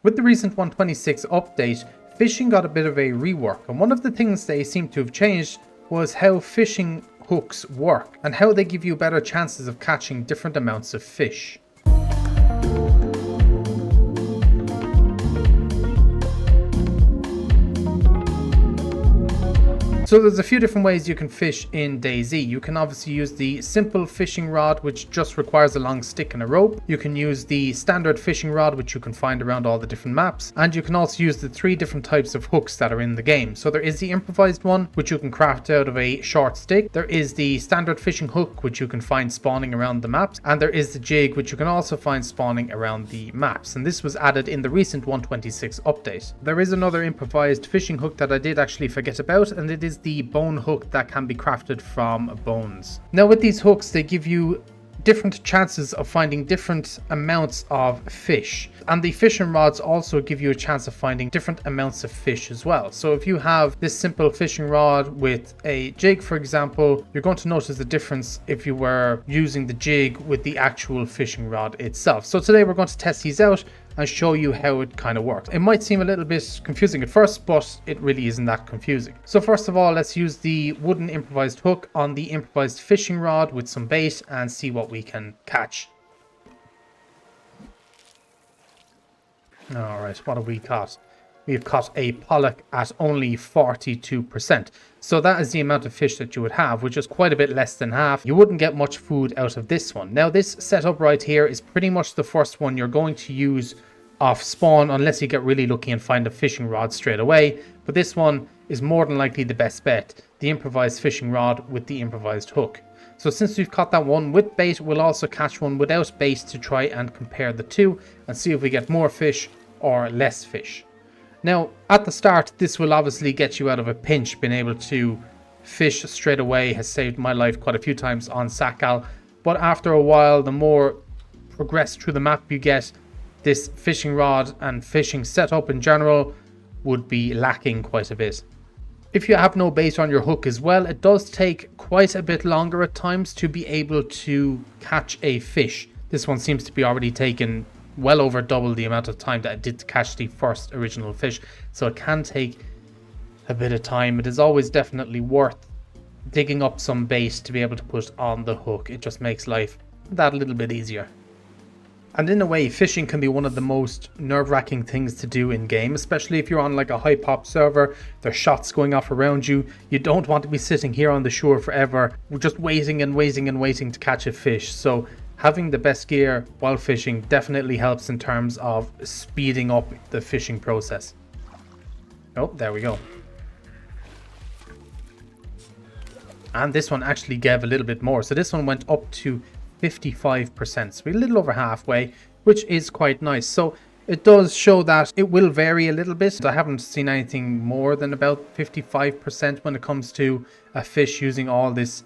With the recent 1.26 update, fishing got a bit of a rework, and one of the things they seem to have changed was how fishing hooks work and how they give you better chances of catching different amounts of fish. So there's a few different ways you can fish in DayZ. You can obviously use the simple fishing rod, which just requires a long stick and a rope. You can use the standard fishing rod, which you can find around all the different maps. And you can also use the 3 different types of hooks that are in the game. So there is the improvised one, which you can craft out of a short stick. There is the standard fishing hook, which you can find spawning around the maps. And there is the jig, which you can also find spawning around the maps. And this was added in the recent 1.26 update. There is another improvised fishing hook that I did actually forget about, and it is the bone hook that can be crafted from bones. Now with these hooks, they give you different chances of finding different amounts of fish, and the fishing rods also give you a chance of finding different amounts of fish as well. So if you have this simple fishing rod with a jig, for example, you're going to notice the difference if you were using the jig with the actual fishing rod itself. So today we're going to test these out and show you how it kind of works. It might seem a little bit confusing at first, but it really isn't that confusing. So first of all, let's use the wooden improvised hook on the improvised fishing rod with some bait and see what we can catch. All right, what have we caught? We've caught a pollock at only 42%. So that is the amount of fish that you would have, which is quite a bit less than half. You wouldn't get much food out of this one. Now this setup right here is pretty much the first one you're going to use off spawn, unless you get really lucky and find a fishing rod straight away. But this one is more than likely the best bet, the improvised fishing rod with the improvised hook. So since we've caught that one with bait, we'll also catch one without bait to try and compare the two and see if we get more fish or less fish. Now, at the start, this will obviously get you out of a pinch. Being able to fish straight away has saved my life quite a few times on Sakal. But after a while, the more progressed through the map you get, this fishing rod and fishing setup in general would be lacking quite a bit. If you have no bait on your hook as well, it does take quite a bit longer at times to be able to catch a fish. This one seems to be already taken well over double the amount of time that it did to catch the first original fish, so it can take a bit of time. It is always definitely worth digging up some bait to be able to put on the hook. It just makes life that little bit easier. And in a way, fishing can be one of the most nerve-wracking things to do in game, especially if you're on like a high pop server. There's shots going off around you. You don't want to be sitting here on the shore forever, just waiting and waiting and waiting to catch a fish. So having the best gear while fishing definitely helps in terms of speeding up the fishing process. Oh, there we go. And this one actually gave a little bit more. So this one went up to 55%. So we're a little over halfway, which is quite nice. So it does show that it will vary a little bit. I haven't seen anything more than about 55% when it comes to a fish using all this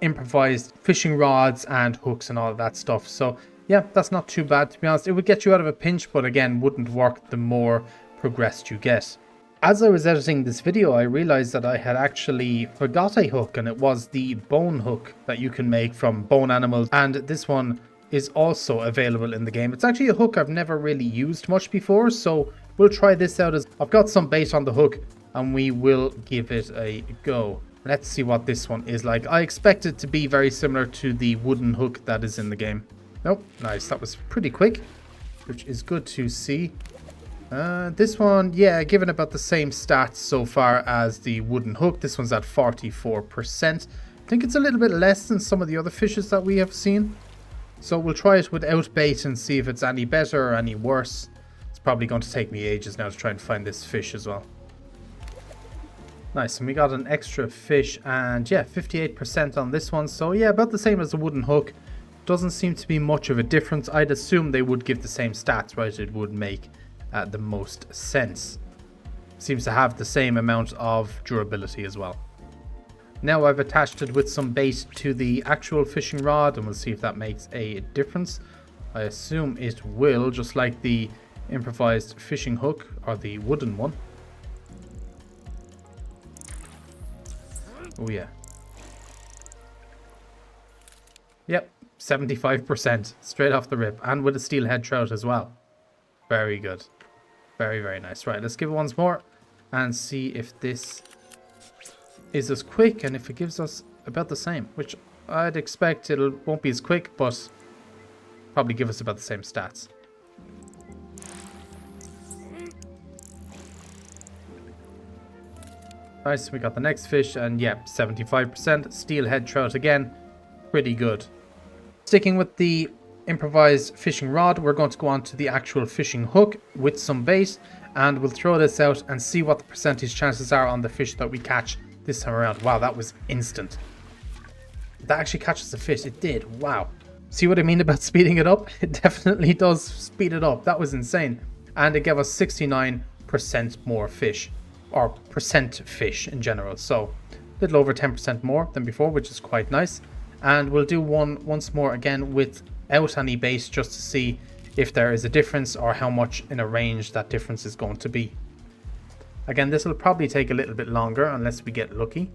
improvised fishing rods and hooks and all of that stuff. So yeah, that's not too bad, to be honest. It would get you out of a pinch, but again, wouldn't work the more progressed you get. As I was editing this video, I realized that I had actually forgot a hook, and it was the bone hook that you can make from bone animals, and this one is also available in the game. It's actually a hook I've never really used much before, so we'll try this out. As I've got some bait on the hook and we will give it a go. Let's see what this one is like. I expect it to be very similar to the wooden hook that is in the game. Nope, nice. That was pretty quick, which is good to see. This one, yeah, given about the same stats so far as the wooden hook. This one's at 44%. I think it's a little bit less than some of the other fishes that we have seen. So we'll try it without bait and see if it's any better or any worse. It's probably going to take me ages now to try and find this fish as well. Nice, and we got an extra fish, and yeah, 58% on this one. So yeah, about the same as the wooden hook. Doesn't seem to be much of a difference. I'd assume they would give the same stats, right? It would make the most sense. Seems to have the same amount of durability as well. Now I've attached it with some bait to the actual fishing rod, and we'll see if that makes a difference. I assume it will, just like the improvised fishing hook, or the wooden one. Oh yeah. Yep, 75% straight off the rip, and with a steelhead trout as well. Very good. Very, very nice. Right, let's give it once more and see if this is as quick and if it gives us about the same, which I'd expect it won't be as quick, but probably give us about the same stats. Nice, we got the next fish, and yeah, 75%. Steelhead trout again, pretty good. Sticking with the improvised fishing rod, we're going to go on to the actual fishing hook with some bait, and we'll throw this out and see what the percentage chances are on the fish that we catch this time around. Wow, that was instant. That actually catches the fish. It did. Wow. See what I mean about speeding it up? It definitely does speed it up. That was insane. And it gave us 69% more fish, or percent fish in general. So a little over 10% more than before, which is quite nice. And we'll do one once more again without any bait, just to see if there is a difference or how much in a range that difference is going to be. Again, this will probably take a little bit longer unless we get lucky.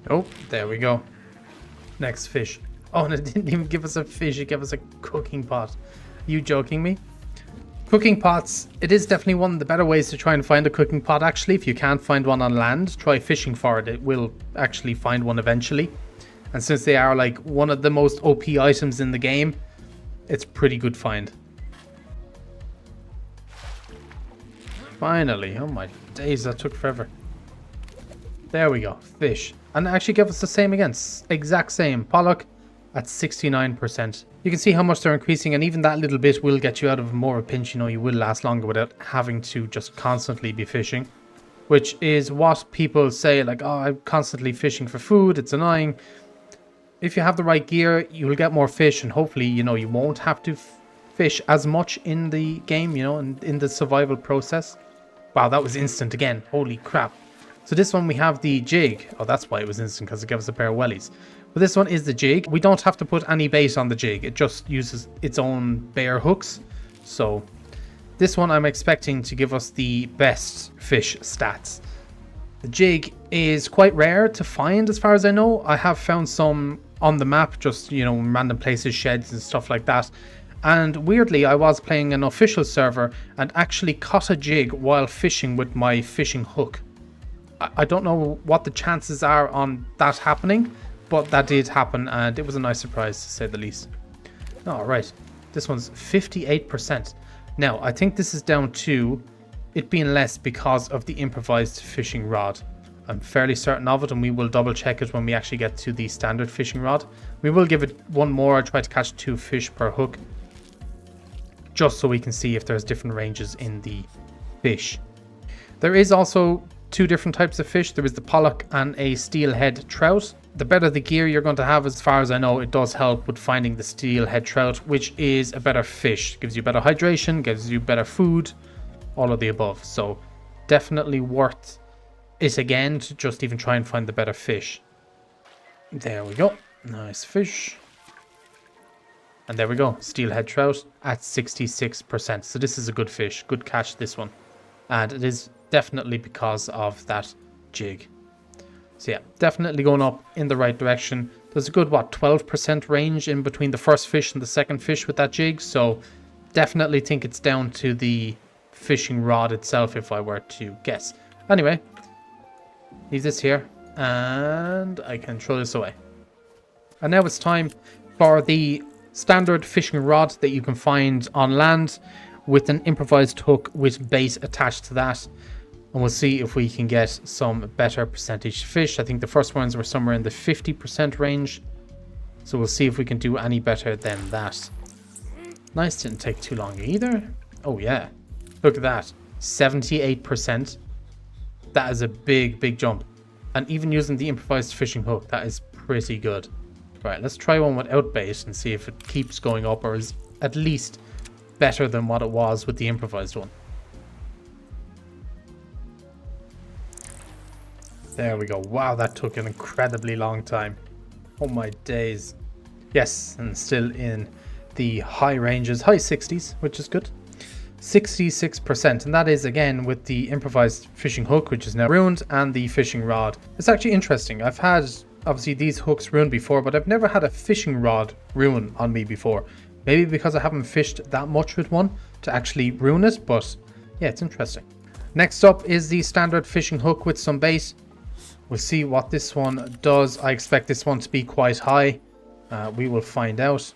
Oh, there we go. Next fish. Oh, and it didn't even give us a fish, it gave us a cooking pot. Are you joking me? Cooking pots, it is definitely one of the better ways to try and find a cooking pot actually. If you can't find one on land, try fishing for it. It will actually find one eventually. And since they are like one of the most OP items in the game, it's pretty good find. Finally, oh my days, that took forever. There we go, fish. And it actually gave us the same again, exact same. Pollock at 69%. You can see how much they're increasing, and even that little bit will get you out of more of a pinch. You know, you will last longer without having to just constantly be fishing. Which is what people say, like, oh, I'm constantly fishing for food, it's annoying. If you have the right gear, you'll get more fish, and hopefully, you know, you won't have to fish as much in the game, you know, in the survival process. Wow, that was instant again. Holy crap. So this one we have the jig. Oh, that's why it was instant, because it gave us a pair of wellies. But this one is the jig. We don't have to put any bait on the jig. It just uses its own bare hooks. So this one I'm expecting to give us the best fish stats. The jig is quite rare to find as far as I know. I have found some on the map, just, you know, in random places, sheds and stuff like that. And weirdly, I was playing an official server and actually caught a jig while fishing with my fishing hook. I don't know what the chances are on that happening, but that did happen, and it was a nice surprise to say the least. All right, this one's 58%. Now, I think this is down to it being less because of the improvised fishing rod. I'm fairly certain of it, and we will double check it when we actually get to the standard fishing rod. We will give it one more, try to catch 2 fish per hook, just so we can see if there's different ranges in the fish. There is also 2 different types of fish. There is the pollock and a steelhead trout. The better the gear you're going to have, as far as I know, it does help with finding the steelhead trout, which is a better fish. Gives you better hydration, gives you better food, all of the above. So definitely worth it again to just even try and find the better fish. There we go. Nice fish. And there we go. Steelhead trout at 66%. So this is a good fish. Good catch, this one. And it is definitely because of that jig. So yeah, definitely going up in the right direction. There's a good, what, 12% range in between the first fish and the second fish with that jig. So definitely think it's down to the fishing rod itself, if I were to guess. Anyway, leave this here and I can throw this away. And now it's time for the standard fishing rod that you can find on land with an improvised hook with bait attached to that. And we'll see if we can get some better percentage fish. I think the first ones were somewhere in the 50% range. So we'll see if we can do any better than that. Nice, didn't take too long either. Oh yeah, look at that, 78%. That is a big, big jump. And even using the improvised fishing hook, that is pretty good. Right, let's try one without bait and see if it keeps going up or is at least better than what it was with the improvised one. There we go. Wow, that took an incredibly long time. Oh my days. Yes, and still in the high ranges, high 60s, which is good. 66%, and that is again with the improvised fishing hook, which is now ruined, and the fishing rod. It's actually interesting. I've had obviously these hooks ruined before, but I've never had a fishing rod ruin on me before. Maybe because I haven't fished that much with one, to actually ruin it, but yeah, it's interesting. Next up is the standard fishing hook with some bait. We'll see what this one does. I expect this one to be quite high. We will find out.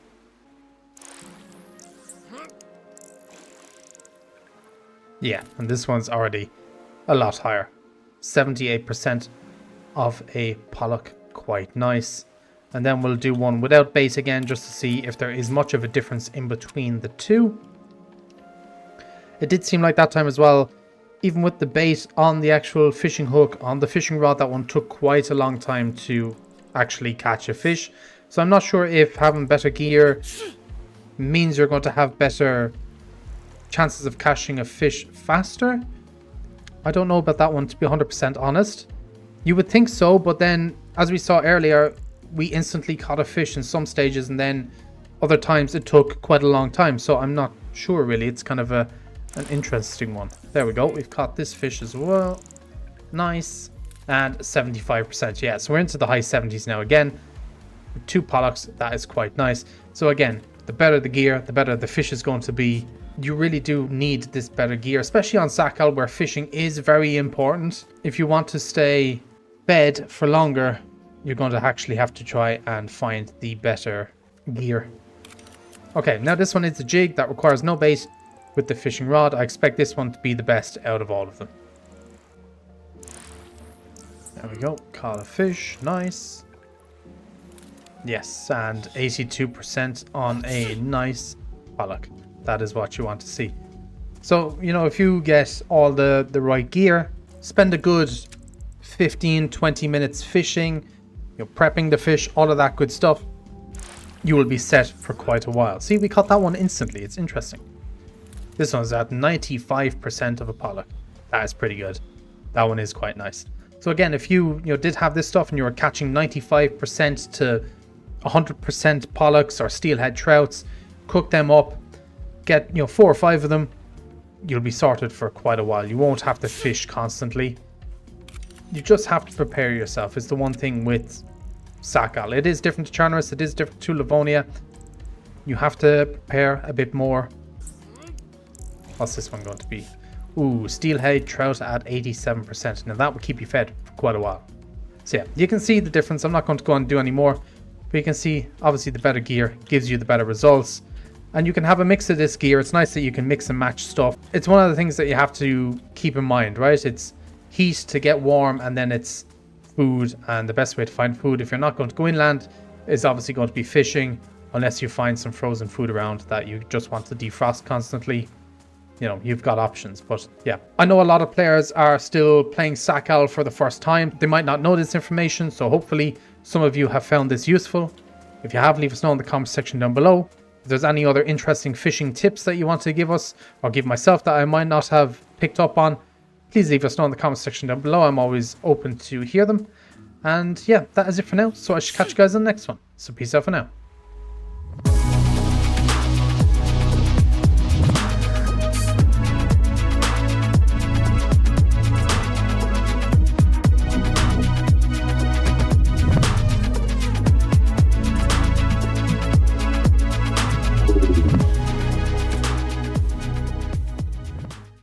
Yeah, and this one's already a lot higher. 78% of a pollock, quite nice. And then we'll do one without bait again, just to see if there is much of a difference in between the two. It did seem like that time as well, even with the bait on the actual fishing hook, on the fishing rod, that one took quite a long time to actually catch a fish. So I'm not sure if having better gear means you're going to have better chances of catching a fish faster. I don't know about that one, to be 100% honest. You would think so, but then, as we saw earlier, we instantly caught a fish in some stages, and then other times it took quite a long time. So I'm not sure really. It's kind of an interesting one. There we go. We've caught this fish as well. Nice. And 75%. Yeah, so we're into the high 70s now again. With 2 pollocks, that is quite nice. So again, the better the gear, the better the fish is going to be. You really do need this better gear, especially on Sakal, where fishing is very important. If you want to stay fed for longer, you're going to actually have to try and find the better gear. Okay, now this one is a jig that requires no bait with the fishing rod. I expect this one to be the best out of all of them. There we go. Caught a fish. Nice. Yes, and 82% on a nice pollock. That is what you want to see. So, you know, if you get all the right gear, spend a good 15-20 minutes fishing, you know, prepping the fish, all of that good stuff, you will be set for quite a while. See, we caught that one instantly. It's interesting. This one's at 95% of a pollock. That is pretty good. That one is quite nice. So again, if you did have this stuff and you were catching 95% to 100% pollocks or steelhead trouts, cook them up, get 4 or 5 of them, you'll be sorted for quite a while. You won't have to fish constantly. You just have to prepare yourself. It's the one thing with Sakal. It is different to Charneris, it is different to Livonia. You have to prepare a bit more. What's this one going to be? Ooh, steelhead trout at 87%. Now that will keep you fed for quite a while. So yeah, you can see the difference. I'm not going to go on and do any more, but you can see obviously the better gear gives you the better results. And you can have a mix of this gear. It's nice that you can mix and match stuff. It's one of the things that you have to keep in mind, right? It's heat to get warm, and then it's food. And the best way to find food, if you're not going to go inland, is obviously going to be fishing, unless you find some frozen food around that you just want to defrost constantly. You've got options. But yeah, I know a lot of players are still playing Sakal for the first time. They might not know this information, so hopefully some of you have found this useful. If you have, leave us know in the comment section down below. If there's any other interesting fishing tips that you want to give us, or give myself, that I might not have picked up on, please leave us know in the comment section down below. I'm always open to hear them. And yeah, that is it for now. So I should catch you guys in the next one. So peace out for now.